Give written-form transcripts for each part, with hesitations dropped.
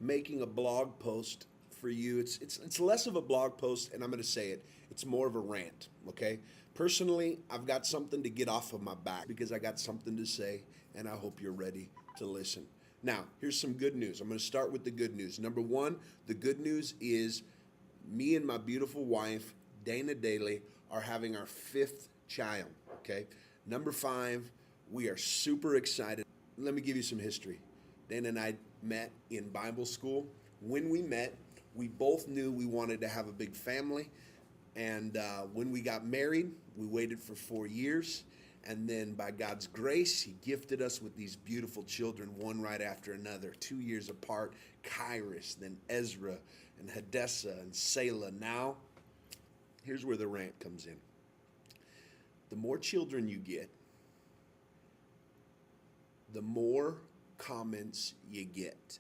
making a blog post for you. It's less of a blog post, and I'm going to say it. It's more of a rant. Okay. Personally, I've got something to get off of my back because I got something to say, and I hope you're ready to listen. Now, here's some good news. I'm going to start with the good news. Number one, the good news is me and my beautiful wife, Dana Daly, are having our fifth child. Okay. Number five, we are super excited. Let me give you some history. Dana and I met in Bible school. When we met, we both knew we wanted to have a big family. And when we got married, we waited for 4 years. And then by God's grace, he gifted us with these beautiful children, one right after another, 2 years apart. Kairos, then Ezra, and Hadassah, and Selah. Now, here's where the rant comes in. The more children you get, the more comments you get.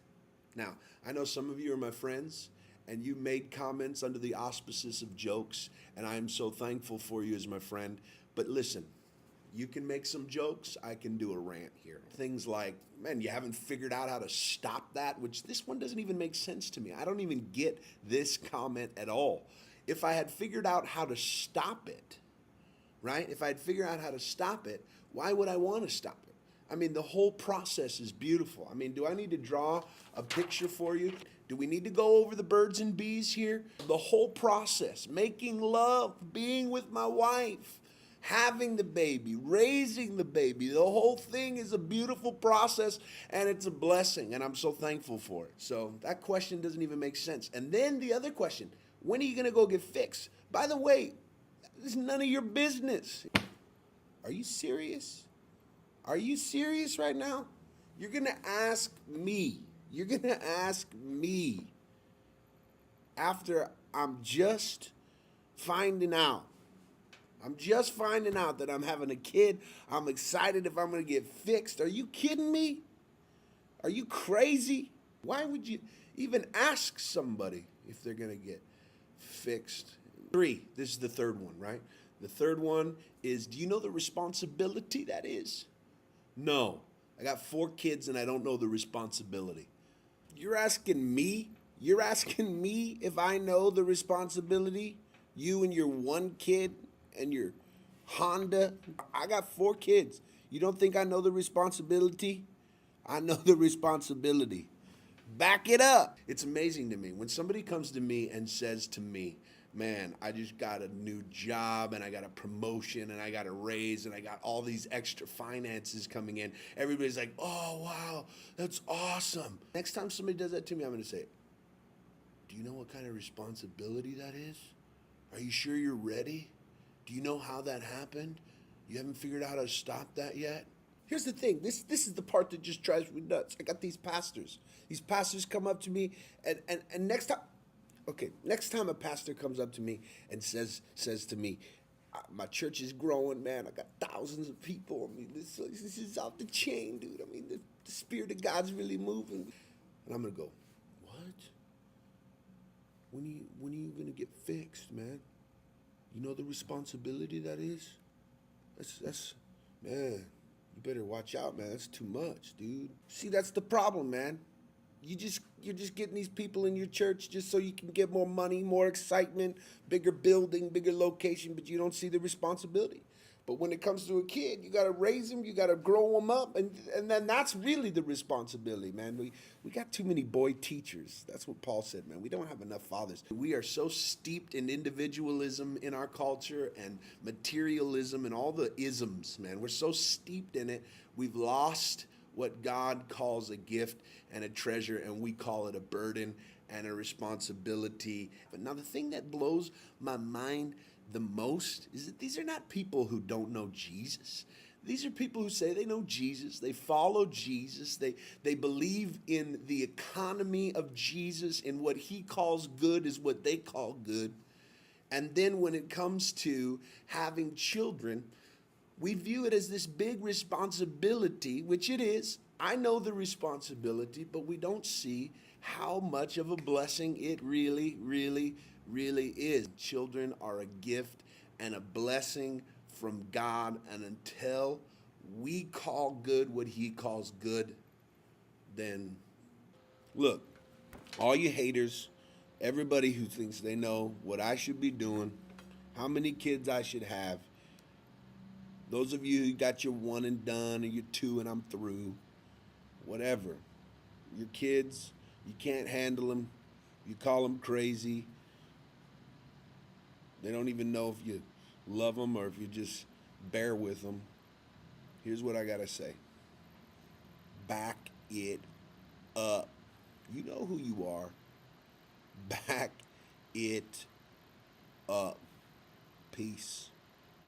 Now, I know some of you are my friends, and you made comments under the auspices of jokes, and I am so thankful for you as my friend. But listen, you can make some jokes, I can do a rant here. Things like, man, you haven't figured out how to stop that, which this one doesn't even make sense to me. I don't even get this comment at all. If I had figured out how to stop it, right? If I had figured out how to stop it, why would I want to stop it? I mean, the whole process is beautiful. I mean, do I need to draw a picture for you? Do we need to go over the birds and bees here? The whole process, making love, being with my wife, having the baby, raising the baby, the whole thing is a beautiful process, and it's a blessing, and I'm so thankful for it. So that question doesn't even make sense. And then the other question, when are you going to go get fixed? By the way, it's none of your business. Are you serious? Are you serious right now? You're going to ask me. You're going to ask me after I'm just finding out. I'm just finding out that I'm having a kid. I'm excited if I'm going to get fixed. Are you kidding me? Are you crazy? Why would you even ask somebody if they're going to get fixed? 3, this is the third one, right? The third one is, do you know the responsibility that is? No. I got 4 kids and I don't know the responsibility. You're asking me? You're asking me if I know the responsibility? You and your 1 kid and your Honda? I got 4 kids. You don't think I know the responsibility? I know the responsibility. Back it up. It's amazing to me when somebody comes to me and says to me, man, I just got a new job and I got a promotion and I got a raise and I got all these extra finances coming in. Everybody's like, oh, wow, that's awesome. Next time somebody does that to me, I'm going to say, do you know what kind of responsibility that is? Are you sure you're ready? Do you know how that happened? You haven't figured out how to stop that yet? Here's the thing. This is the part that just drives me nuts. I got these pastors. These pastors come up to me and next time a pastor comes up to me and says to me, my church is growing, man. I got thousands of people. I mean, this is off the chain, dude. I mean, the Spirit of God's really moving. And I'm going to go, what? When are you going to get fixed, man? You know the responsibility that is? That's man, you better watch out, man. That's too much, dude. See, that's the problem, man. You're just getting these people in your church just so you can get more money, more excitement, bigger building, bigger location, but you don't see the responsibility. But when it comes to a kid, you got to raise him, you got to grow him up, and then that's really the responsibility, man. We got too many boy teachers. That's what Paul said, man. We don't have enough fathers. We are so steeped in individualism in our culture and materialism and all the isms, man. We're so steeped in it, we've lost what God calls a gift and a treasure, and we call it a burden and a responsibility. But now the thing that blows my mind the most is that these are not people who don't know Jesus. These are people who say they know Jesus, they follow Jesus, they believe in the economy of Jesus, in what he calls good is what they call good. And then when it comes to having children, we view it as this big responsibility, which it is. I know the responsibility, but we don't see how much of a blessing it really, really, really is. Children are a gift and a blessing from God, and until we call good what he calls good, then look, All you haters, everybody who thinks they know what I should be doing, how many kids I should have, those of you who got your one and done or your two and I'm through, whatever. Your kids, you can't handle them. You call them crazy. They don't even know if you love them or if you just bear with them. Here's what I got to say. Back it up. You know who you are. Back it up. Peace.